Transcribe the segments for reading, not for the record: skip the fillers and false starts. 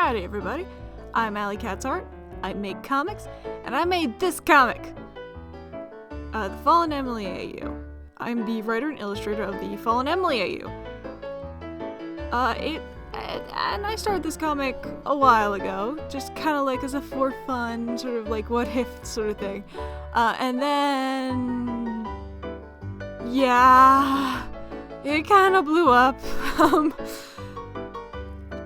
Howdy everybody, I'm Alley Cat's Art, I make comics, and I made this comic! The Fallen Emily AU. I'm the writer and illustrator of the Fallen Emily AU. And I started this comic a while ago, just kind of like as a for fun, sort of like what if sort of thing. And then... yeah... it kind of blew up.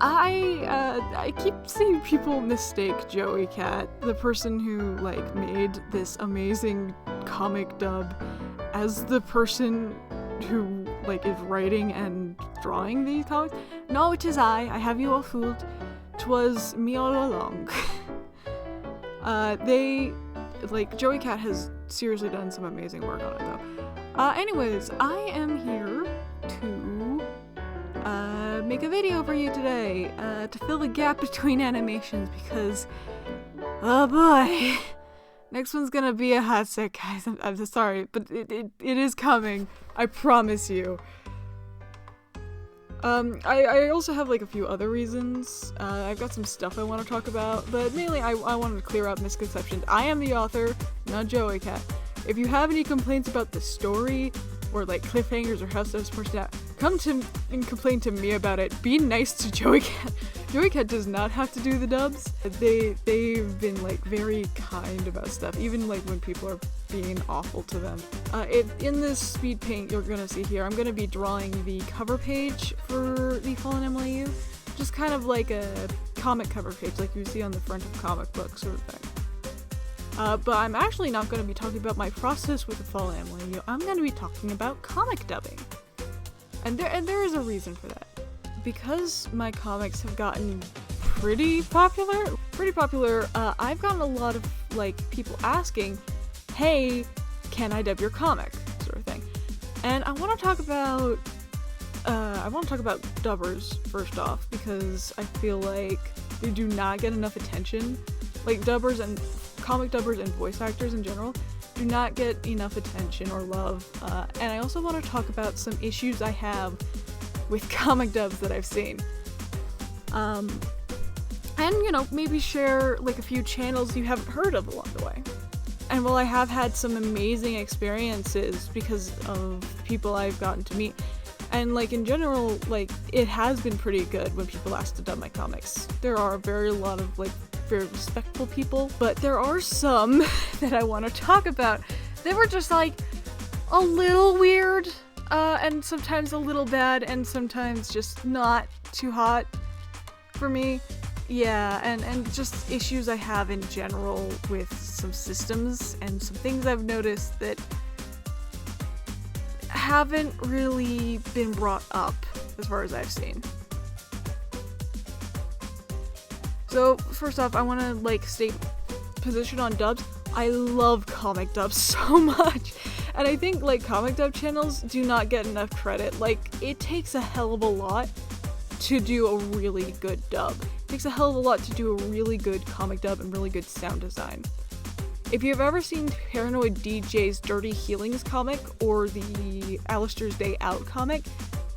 I keep seeing people mistake Joey Cat, the person who, like, made this amazing comic dub, as the person who, like, is writing and drawing these comics. No, it is I have you all fooled. 'Twas me all along. Joey Cat has seriously done some amazing work on it, though. Anyways, I am here to make a video for you today to fill the gap between animations because, oh boy, next one's gonna be a hot sec, guys. I'm sorry, but it is coming. I promise you. I also have like a few other reasons. I've got some stuff I want to talk about, but mainly I wanted to clear up misconceptions. I am the author, not Joey Cat. If you have any complaints about the story, or like cliffhangers or how stuff's pushed out, come to and complain to me about it. Be nice to Joey Cat. Joey Cat does not have to do the dubs. They've been like very kind about stuff, even like when people are being awful to them. In this speed paint you're gonna see here, I'm gonna be drawing the cover page for the Fallen Emily U. Just kind of like a comic cover page like you see on the front of comic books sort of thing. But I'm actually not going to be talking about my process with the Fallen Emily. I'm going to be talking about comic dubbing. And there is a reason for that. Because my comics have gotten pretty popular, I've gotten a lot of, like, people asking, hey, can I dub your comic? Sort of thing. And I want to talk about dubbers, first off, because I feel like they do not get enough attention. Like, dubbers and comic dubbers and voice actors in general do not get enough attention or love, and I also want to talk about some issues I have with comic dubs that I've seen. And, you know, maybe share like a few channels you haven't heard of along the way. And while I have had some amazing experiences because of people I've gotten to meet, and like in general, like it has been pretty good when people ask to dub my comics. There are a lot of like very respectful people, but there are some that I want to talk about. They were just like a little weird, and sometimes a little bad, and sometimes just not too hot for me. Yeah, and just issues I have in general with some systems and some things I've noticed that haven't really been brought up as far as I've seen. So, first off, I want to, like, state position on dubs. I love comic dubs so much. And I think, like, comic dub channels do not get enough credit. Like, it takes a hell of a lot to do a really good dub. It takes a hell of a lot to do a really good comic dub and really good sound design. If you've ever seen Paranoid DJ's Dirty Healings comic, or the Alistair's Day Out comic,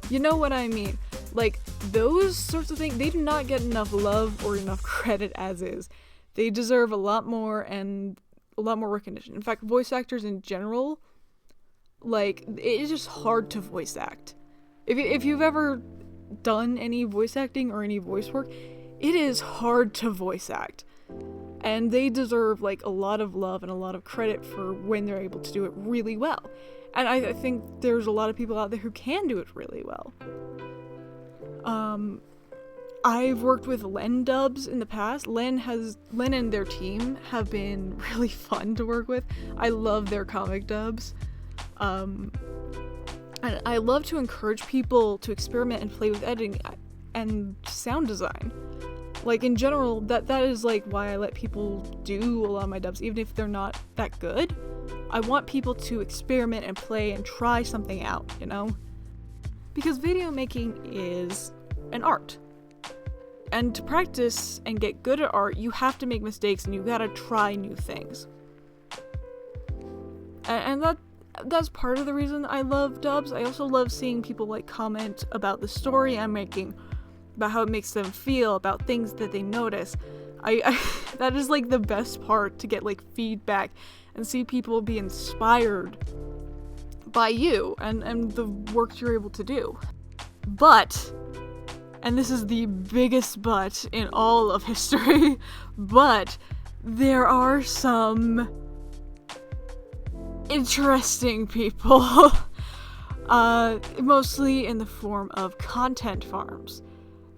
you know what I mean. Like, those sorts of things, they do not get enough love or enough credit as is. They deserve a lot more and a lot more recognition. In fact, voice actors in general, like, it is just hard to voice act. If you've ever done any voice acting or any voice work, it is hard to voice act. And they deserve, like, a lot of love and a lot of credit for when they're able to do it really well. And I think there's a lot of people out there who can do it really well. I've worked with Len dubs in the past. Len and their team have been really fun to work with. I love their comic dubs. And I love to encourage people to experiment and play with editing and sound design. Like, in general, that is, like, why I let people do a lot of my dubs, even if they're not that good. I want people to experiment and play and try something out, you know? Because video making is an art. And to practice and get good at art, you have to make mistakes and you gotta try new things. And that's part of the reason I love dubs. I also love seeing people, like, comment about the story I'm making, about how it makes them feel, about things that they notice. I that is like the best part, to get like feedback and see people be inspired by you and the work you're able to do. But, and this is the biggest but in all of history, but there are some interesting people, mostly in the form of content farms.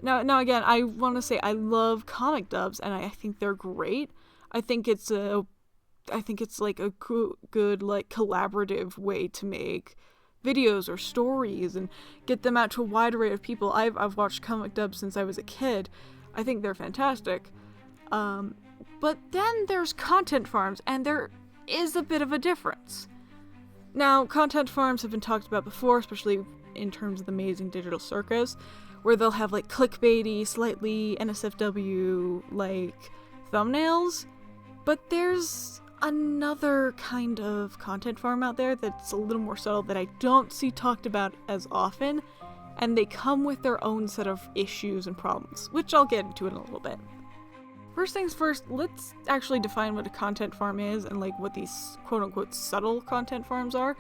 Now again, I want to say I love comic dubs, and I think they're great. I think it's like a good like collaborative way to make videos or stories and get them out to a wide array of people. I've watched comic dubs since I was a kid. I think they're fantastic. But then there's content farms, and there is a bit of a difference. Now, content farms have been talked about before, especially in terms of the Amazing Digital Circus, where they'll have like clickbaity, slightly NSFW like thumbnails. But there's another kind of content farm out there that's a little more subtle that I don't see talked about as often, and they come with their own set of issues and problems, which I'll get into in a little bit. First things first, let's actually define what a content farm is and like what these quote-unquote subtle content farms are,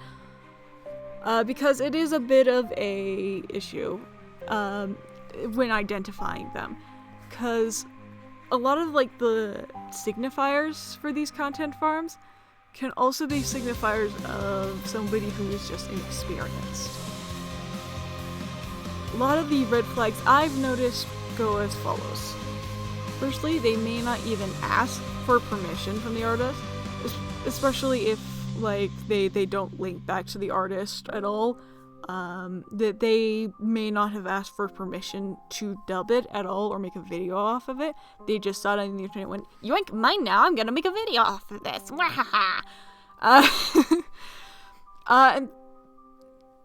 because it is a bit of a issue when identifying them, because a lot of like the signifiers for these content farms can also be signifiers of somebody who is just inexperienced. A lot of the red flags I've noticed go as follows. Firstly, they may not even ask for permission from the artist, especially if like they don't link back to the artist at all. That they may not have asked for permission to dub it at all or make a video off of it. They just saw it on the internet and went, yoink, mine now, I'm gonna make a video off of this. And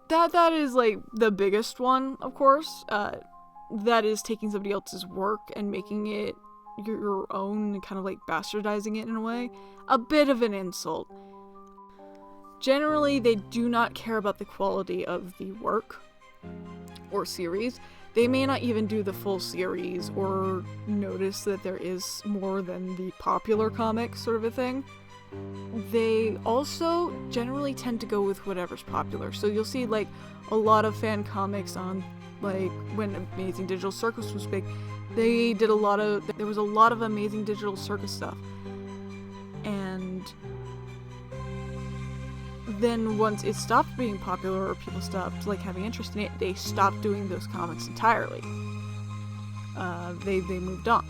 that is like the biggest one, of course. That is taking somebody else's work and making it your own and kind of like bastardizing it in a way. A bit of an insult. Generally, they do not care about the quality of the work or series. They may not even do the full series or notice that there is more than the popular comic sort of a thing. They also generally tend to go with whatever's popular. So you'll see like a lot of fan comics on like when Amazing Digital Circus was big. There was a lot of Amazing Digital Circus stuff. And then once it stopped being popular or people stopped like having interest in it, they stopped doing those comics entirely. They moved on.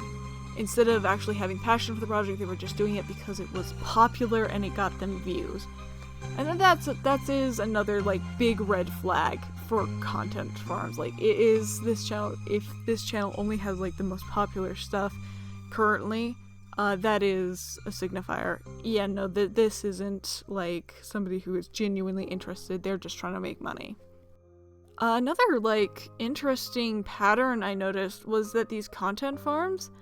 Instead of actually having passion for the project, they were just doing it because it was popular and it got them views. And then that is another like big red flag for content farms. Like, if this channel only has like the most popular stuff currently, that is a signifier. Yeah, no, this isn't like somebody who is genuinely interested. They're just trying to make money. Another like interesting pattern I noticed was that these content farms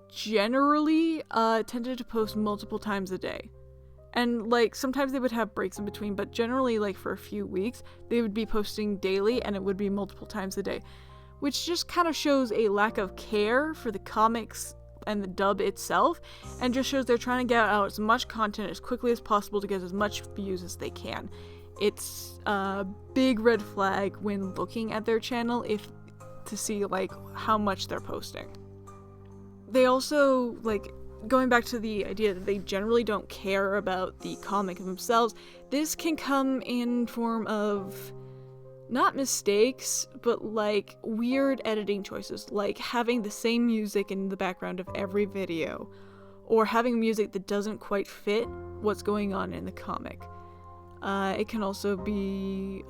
generally tended to post multiple times a day. And like sometimes they would have breaks in between, but generally like for a few weeks they would be posting daily, and it would be multiple times a day, which just kind of shows a lack of care for the comics and the dub itself, and just shows they're trying to get out as much content as quickly as possible to get as much views as they can. It's a big red flag when looking at their channel to see like how much they're posting. They also, like, going back to the idea that they generally don't care about the comic themselves, this can come in form of not mistakes, but like weird editing choices, like having the same music in the background of every video, or having music that doesn't quite fit what's going on in the comic. It can also be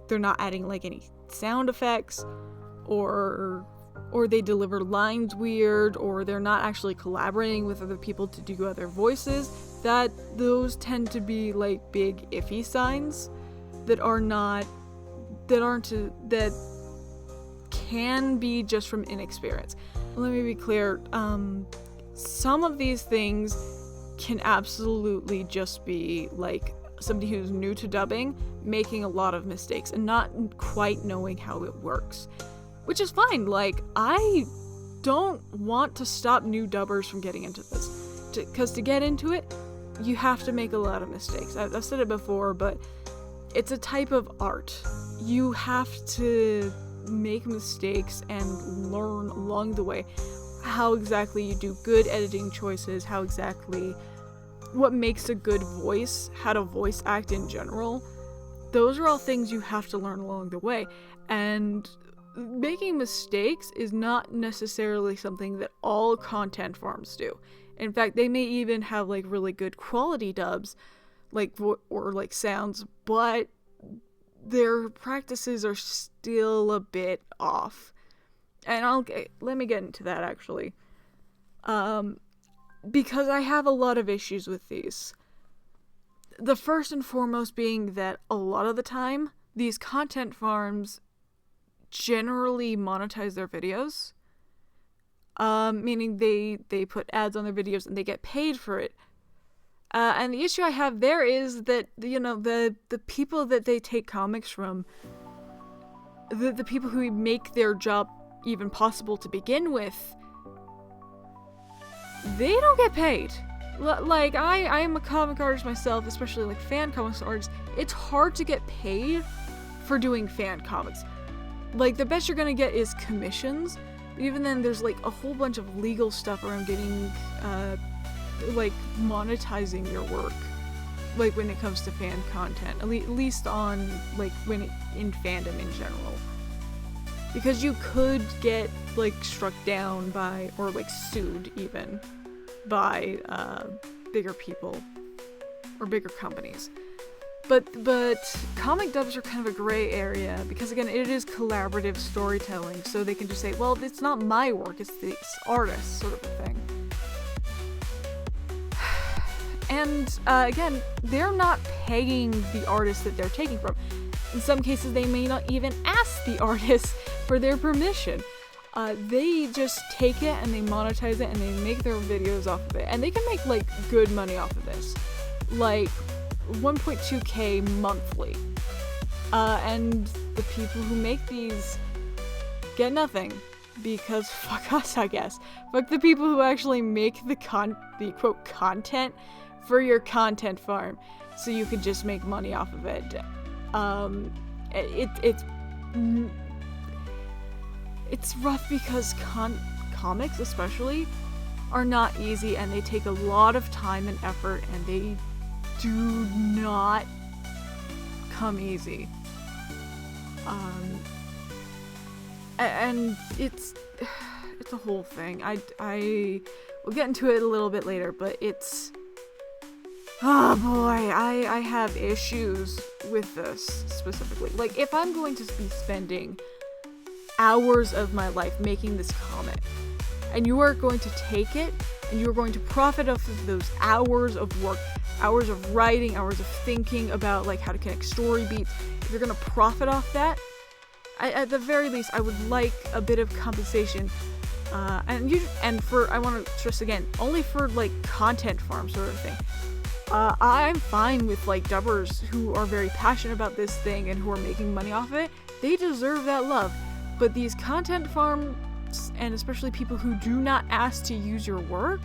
they're not adding like any sound effects, or they deliver lines weird, or they're not actually collaborating with other people to do other voices. Those tend to be like big iffy signs that can be just from inexperience. Let me be clear, some of these things can absolutely just be like somebody who's new to dubbing making a lot of mistakes and not quite knowing how it works. which is fine. Like, I don't want to stop new dubbers from getting into this, because to get into it, you have to make a lot of mistakes. I've said it before, but it's a type of art. You have to make mistakes and learn along the way how exactly you do good editing choices, what makes a good voice, how to voice act in general. Those are all things you have to learn along the way, and making mistakes is not necessarily something that all content farms do. In fact, they may even have like really good quality dubs, or sounds, but their practices are still a bit off. And let me get into that actually. Because I have a lot of issues with these. The first and foremost being that a lot of the time, these content farms generally monetize their videos. Meaning they put ads on their videos and they get paid for it. And the issue I have there is that, the people that they take comics from, the people who make their job even possible to begin with, they don't get paid. Like, I am a comic artist myself, especially like fan comics artists. It's hard to get paid for doing fan comics. Like, the best you're gonna get is commissions. Even then, there's like a whole bunch of legal stuff around getting, monetizing your work. Like, when it comes to fan content, at least on, in fandom in general. Because you could get, struck down by, or, sued even, by, bigger people, or bigger companies. But comic dubs are kind of a gray area, because again, it is collaborative storytelling, so they can just say, well, it's not my work, it's the artist, sort of a thing. And, again, they're not paying the artist that they're taking from. In some cases, they may not even ask the artist for their permission. They just take it and they monetize it and they make their videos off of it. And they can make, good money off of this. 1.2k monthly. And the people who make these get nothing. Because fuck us, I guess. Fuck the people who actually make the quote content for your content farm, so you could just make money off of it. It's rough because comics especially are not easy, and they take a lot of time and effort, and they do not come easy. And it's a whole thing. We'll get into it a little bit later, but it's, oh boy, I have issues with this specifically. Like, if I'm going to be spending hours of my life making this comic, and you are going to take it, and you are going to profit off of those hours of work, hours of writing, hours of thinking about, how to connect story beats, if you're going to profit off that, at the very least, I would like a bit of compensation. And I want to stress again, only for, content farm sort of thing. I'm fine with, dubbers who are very passionate about this thing and who are making money off of it. They deserve that love. But these content farms, and especially people who do not ask to use your work,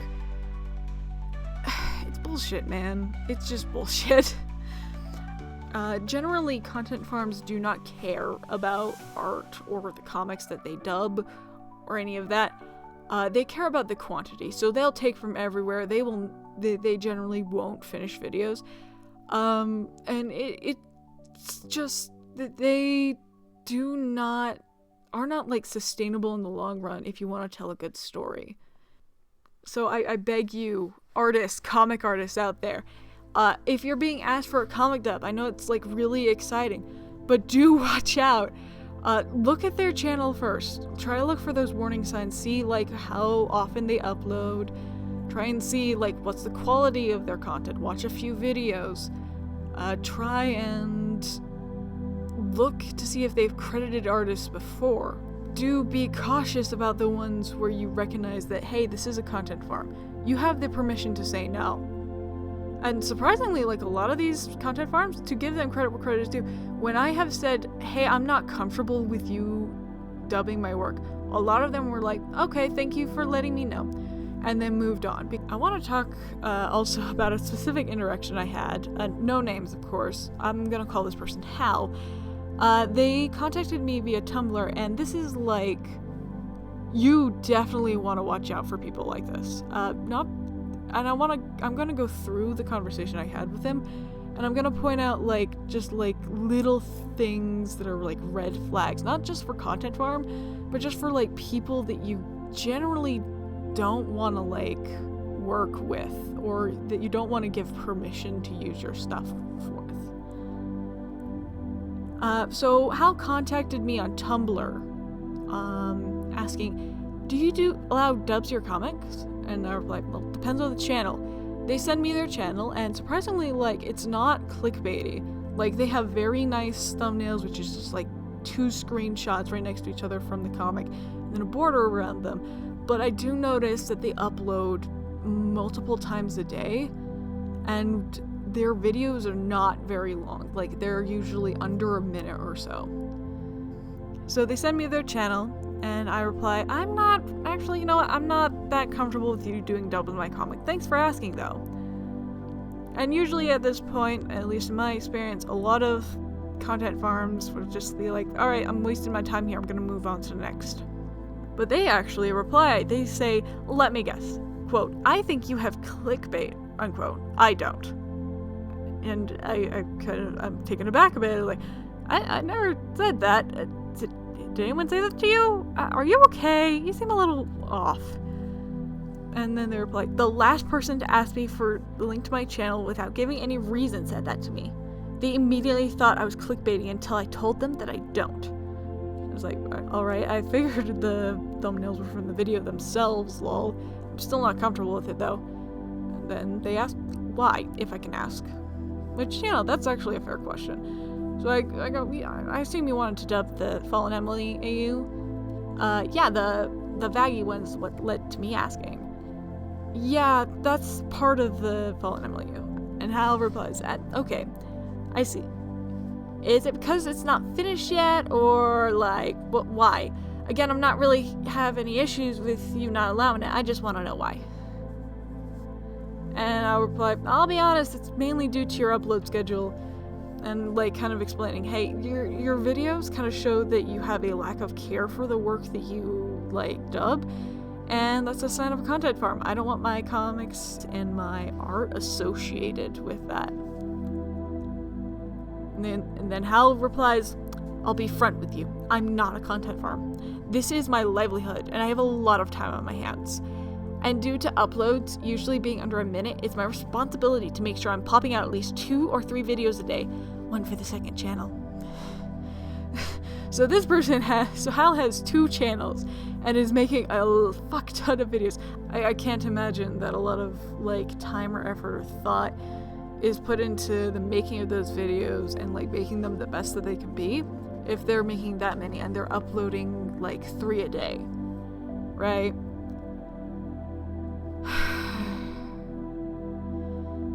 it's bullshit, man. It's just bullshit. Generally, content farms do not care about art or the comics that they dub or any of that. They care about the quantity, so they'll take from everywhere. They generally won't finish videos. And it's just that they are not sustainable in the long run if you want to tell a good story. So I beg you, artists, comic artists out there, if you're being asked for a comic dub, I know it's really exciting, but do watch out. Look at their channel first. Try to look for those warning signs. See how often they upload. Try and see what's the quality of their content. Watch a few videos. Try and look to see if they've credited artists before. Do be cautious about the ones where you recognize that, hey, this is a content farm. You have the permission to say no. And surprisingly, a lot of these content farms, to give them credit where credit is due, when I have said, hey, I'm not comfortable with you dubbing my work. A lot of them were like, okay, thank you for letting me know, and then moved on. I want to talk also about a specific interaction I had. No names, of course. I'm gonna call this person Hal. They contacted me via Tumblr, and this is like, you definitely want to watch out for people like this. I'm gonna go through the conversation I had with him, and I'm gonna point out just little things that are like red flags, not just for Content Farm, but just for like people that you generally don't want to work with, or that you don't want to give permission to use your stuff with. So Hal contacted me on Tumblr, asking, do you allow dubs to your comics? And I replied, well, depends on the channel. They send me their channel, and surprisingly, it's not clickbaity. They have very nice thumbnails, which is just 2 screenshots right next to each other from the comic, and then a border around them. But I do notice that they upload multiple times a day, and their videos are not very long. They're usually under a minute or so. So they send me their channel, and I reply, I'm not that comfortable with you doing dubs in my comic. Thanks for asking, though. And usually at this point, at least in my experience, a lot of content farms would just be like, alright, I'm wasting my time here, I'm gonna move on to the next. But they actually reply, they say, let me guess, quote, I think you have clickbait, unquote. I don't. And I'm taken aback a bit, I never said that. Did anyone say that to you? Are you okay? You seem a little off. And then they replied, the last person to ask me for the link to my channel without giving any reason said that to me. They immediately thought I was clickbaiting until I told them that I don't. I was like, alright, I figured the thumbnails were from the video themselves, lol. I'm still not comfortable with it though. And then they asked why, if I can ask. Which, that's actually a fair question. So I go, I assume you wanted to dub the Fallen Emily AU? Yeah, the Vaggy one's what led to me asking. Yeah, that's part of the Fallen Emily AU. And Hal replies, okay, I see. Is it because it's not finished yet, or why? Again, I'm not really have any issues with you not allowing it, I just want to know why. And I'll reply, I'll be honest, it's mainly due to your upload schedule. And kind of explaining, hey, your videos kind of show that you have a lack of care for the work that you dub, and that's a sign of a content farm. I don't want my comics and my art associated with that. And then Hal replies, I'll be front with you. I'm not a content farm. This is my livelihood, and I have a lot of time on my hands. And due to uploads usually being under a minute, it's my responsibility to make sure I'm popping out at least 2 or 3 videos a day, one for the second channel. So Hal has 2 channels and is making a fuck ton of videos. I can't imagine that a lot of time or effort or thought is put into the making of those videos and making them the best that they can be if they're making that many and they're uploading 3 a day, right?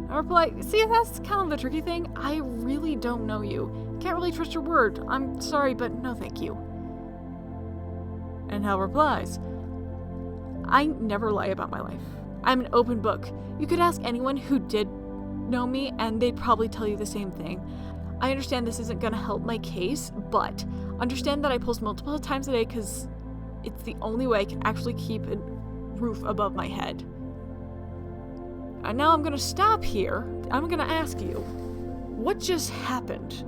I reply, see, that's kind of the tricky thing. I really don't know you. Can't really trust your word. I'm sorry, but no thank you. And Hal replies, I never lie about my life. I'm an open book. You could ask anyone who did know me and they'd probably tell you the same thing. I understand this isn't gonna help my case, but understand that I post multiple times a day because it's the only way I can actually keep a roof above my head. And now I'm gonna stop here. I'm gonna ask you, what just happened?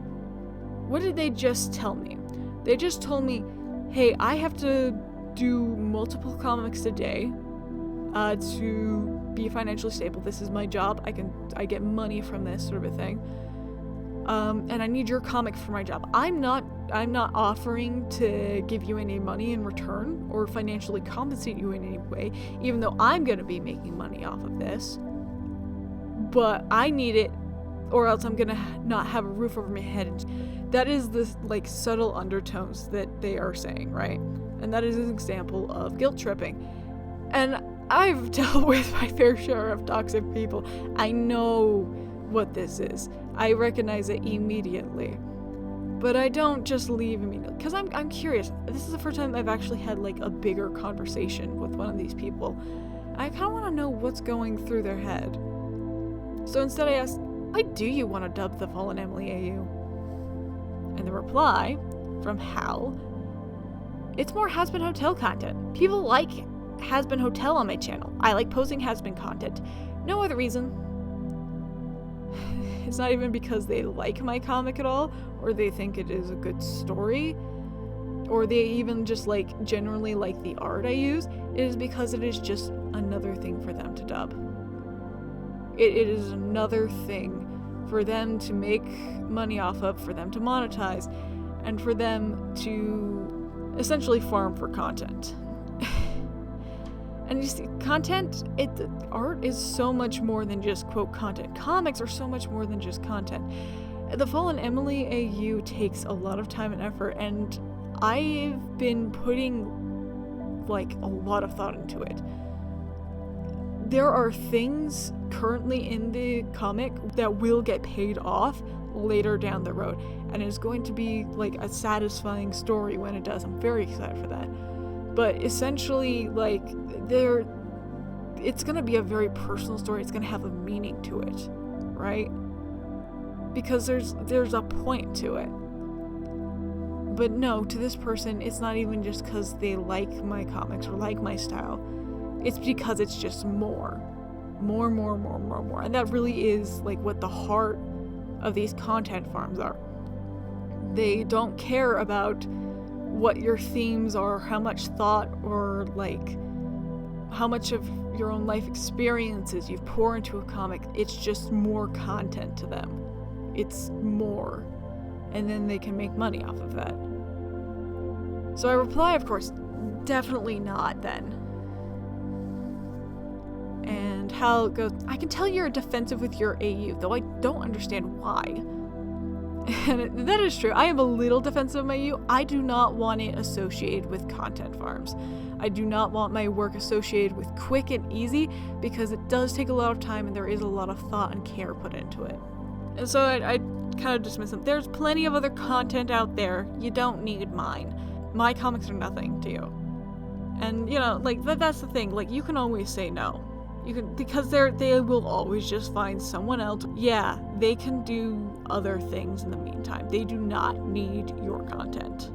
What did they just tell me? They just told me, hey, I have to do multiple comics a day to be financially stable. This is my job. I get money from this sort of a thing. And I need your comic for my job. I'm not offering to give you any money in return or financially compensate you in any way, even though I'm gonna be making money off of this. But I need it, or else I'm gonna not have a roof over my head. And that is the subtle undertones that they are saying, right? And that is an example of guilt tripping. And I've dealt with my fair share of toxic people. I know what this is. I recognize it immediately. But I don't just leave immediately, because I'm curious. This is the first time I've actually had like a bigger conversation with one of these people. I kind of want to know what's going through their head. So instead I asked, why do you want to dub the Fallen Emily AU? And the reply from Hal, it's more Has-Been Hotel content. People like Has-Been Hotel on my channel. I like posting Has-Been content. No other reason. It's not even because they like my comic at all, or they think it is a good story, or they even just like generally like the art I use. It is because it is just another thing for them to dub. It is another thing for them to make money off of, for them to monetize, and for them to essentially farm for content. And you see, art is so much more than just, quote, content. Comics are so much more than just content. The Fallen Emily AU takes a lot of time and effort, and I've been putting, like, a lot of thought into it. There are things currently in the comic that will get paid off later down the road, and it's going to be, like, a satisfying story when it does. I'm very excited for that. But essentially, like, it's gonna be a very personal story. It's gonna have a meaning to it, right? Because there's a point to it. But no, to this person, it's not even just because they like my comics or like my style. It's because it's just more. And that really is, like, what the heart of these content farms are. They don't care about what your themes are, how much thought or, like, how much of your own life experiences you've poured into a comic. It's just more content to them. It's more. And then they can make money off of that. So I reply, of course, definitely not then. And Hal goes, I can tell you're defensive with your AU, though I don't understand why. And that is true. I am a little defensive of my AU. I do not want it associated with content farms. I do not want my work associated with quick and easy, because it does take a lot of time and there is a lot of thought and care put into it. And so I kind of dismiss them. There's plenty of other content out there. You don't need mine. My comics are nothing to you. And, you know, like, that's the thing. Like, you can always say no. You can, because they will always just find someone else. Yeah, they can do other things in the meantime. They do not need your content.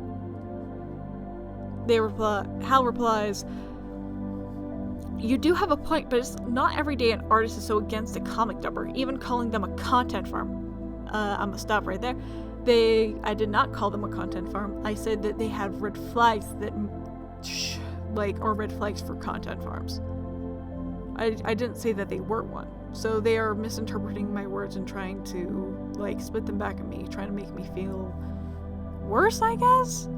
Hal replies, you do have a point, but it's not every day an artist is so against a comic dubber, even calling them a content farm. I'm gonna stop right there. I did not call them a content farm. I said that they have red flags that, or red flags for content farms. I didn't say that they were one. So they are misinterpreting my words and trying to, like, spit them back at me, trying to make me feel worse, I guess?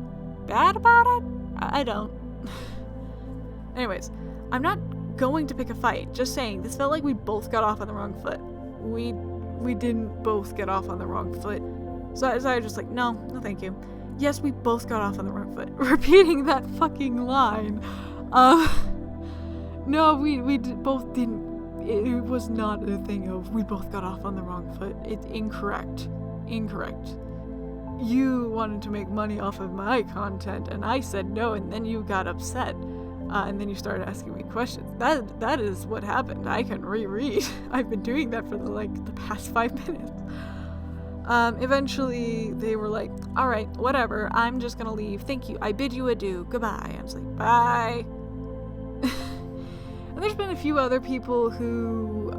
Bad about it? I don't. Anyways, I'm not going to pick a fight. Just saying, this felt like we both got off on the wrong foot. We didn't both get off on the wrong foot. So I was just like, no thank you. Yes, we both got off on the wrong foot. Repeating that fucking line. No, we both didn't. It was not a thing of we both got off on the wrong foot. It's incorrect. You wanted to make money off of my content, and I said no, and then you got upset. And then you started asking me questions. That is what happened. I can reread. I've been doing that for the past 5 minutes. Eventually they were like, all right, whatever, I'm just gonna leave. Thank you. I bid you adieu. Goodbye. I was like, bye. And there's been a few other people who've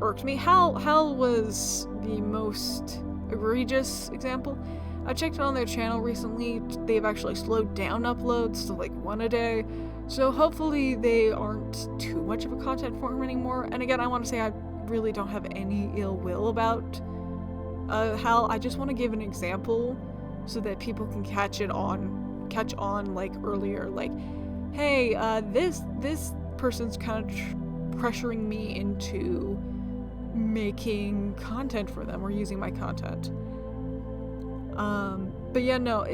irked me. Hal was the most egregious example. I checked on their channel recently. They've actually slowed down uploads to like 1 a day. So hopefully they aren't too much of a content farm anymore. And again, I want to say I really don't have any ill will about Hal. I just want to give an example so that people can catch on like earlier, like, hey, this person's kind of pressuring me into making content for them or using my content. But yeah, no,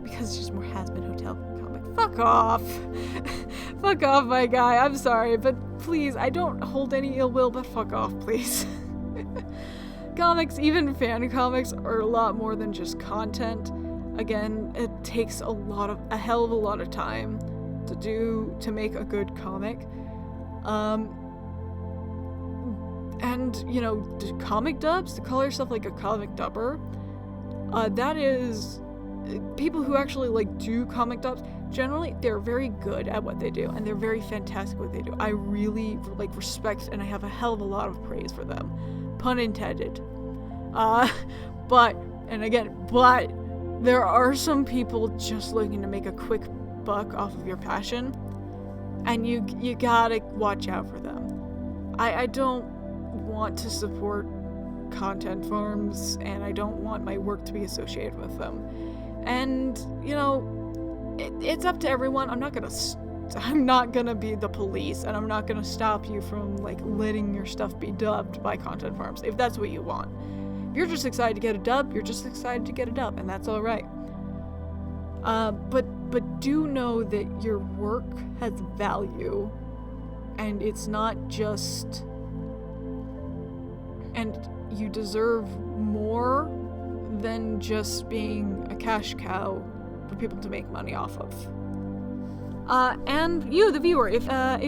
because it's just more Has-Been Hotel comic. Fuck off. Fuck off, my guy. I'm sorry, but please, I don't hold any ill will, but fuck off, please. comics, even fan comics, are a lot more than just content. Again, it takes a hell of a lot of time to make a good comic. And, you know, comic dubs, to call yourself like a comic dubber, that is, people who actually like do comic dubs, generally they're very good at what they do, and they're very fantastic at what they do. I really like respect, and I have a hell of a lot of praise for them, pun intended. But there are some people just looking to make a quick buck off of your passion, and you gotta watch out for them. I don't want to support content farms, and I don't want my work to be associated with them. And, you know, it's up to everyone. I'm not gonna be the police, and I'm not gonna stop you from like letting your stuff be dubbed by content farms if that's what you want. If you're just excited to get a dub, you're just excited to get a dub, and that's all right. But do know that your work has value, and it's not just, and you deserve more than just being a cash cow for people to make money off of. And you, the viewer, if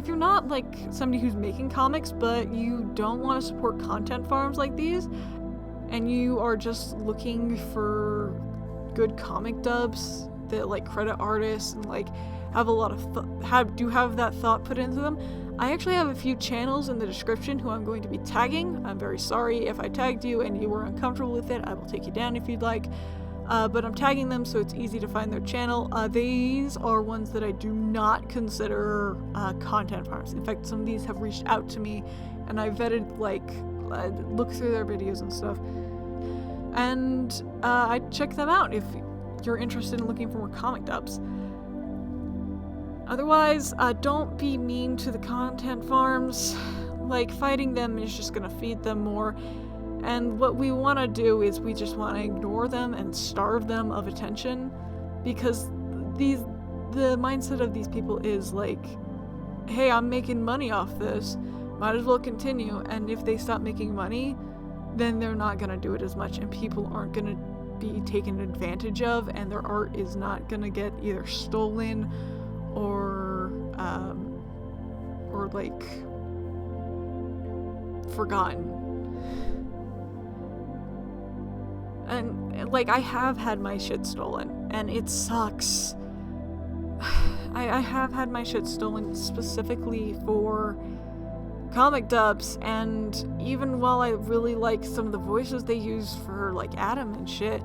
you're not like somebody who's making comics, but you don't want to support content farms like these, and you are just looking for good comic dubs that like credit artists and like have a lot of have that thought put into them, I actually have a few channels in the description who I'm going to be tagging. I'm very sorry if I tagged you and you were uncomfortable with it. I will take you down if you'd like. But I'm tagging them so it's easy to find their channel. These are ones that I do not consider content farms. In fact, some of these have reached out to me, and I vetted, looked through their videos and stuff. And I check them out if you're interested in looking for more comic dubs. Otherwise, don't be mean to the content farms. Like, fighting them is just gonna feed them more. And what we want to do is we just want to ignore them and starve them of attention, because the mindset of these people is like, hey, I'm making money off this, might as well continue. And if they stop making money, then they're not gonna do it as much, and people aren't gonna be taken advantage of, and their art is not gonna get either stolen or like forgotten. And like, I have had my shit stolen, and it sucks. I have had my shit stolen specifically for comic dubs, and even while I really like some of the voices they use for like Adam and shit,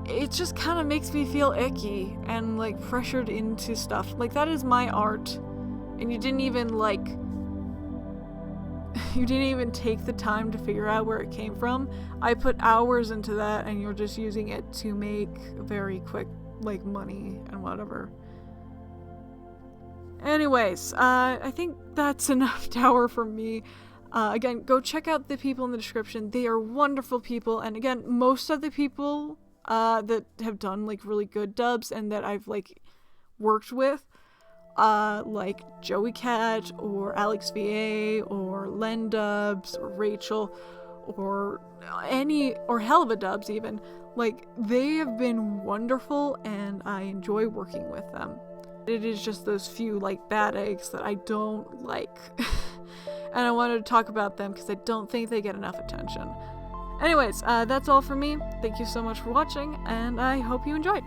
it just kind of makes me feel icky and like pressured into stuff. Like, that is my art, and you didn't even take the time to figure out where it came from. I put hours into that, and you're just using it to make very quick like money and whatever. Anyways, I think that's enough tower for me. Again, go check out the people in the description. They are wonderful people, and again, most of the people that have done like really good dubs and that I've like worked with, like Joey Cat or Alex VA or Len Dubs or Rachel or Helva Dubs even, like, they have been wonderful, and I enjoy working with them. It is just those few like bad eggs that I don't like. And I wanted to talk about them because I don't think they get enough attention. Anyways, that's all from me. Thank you so much for watching, and I hope you enjoyed.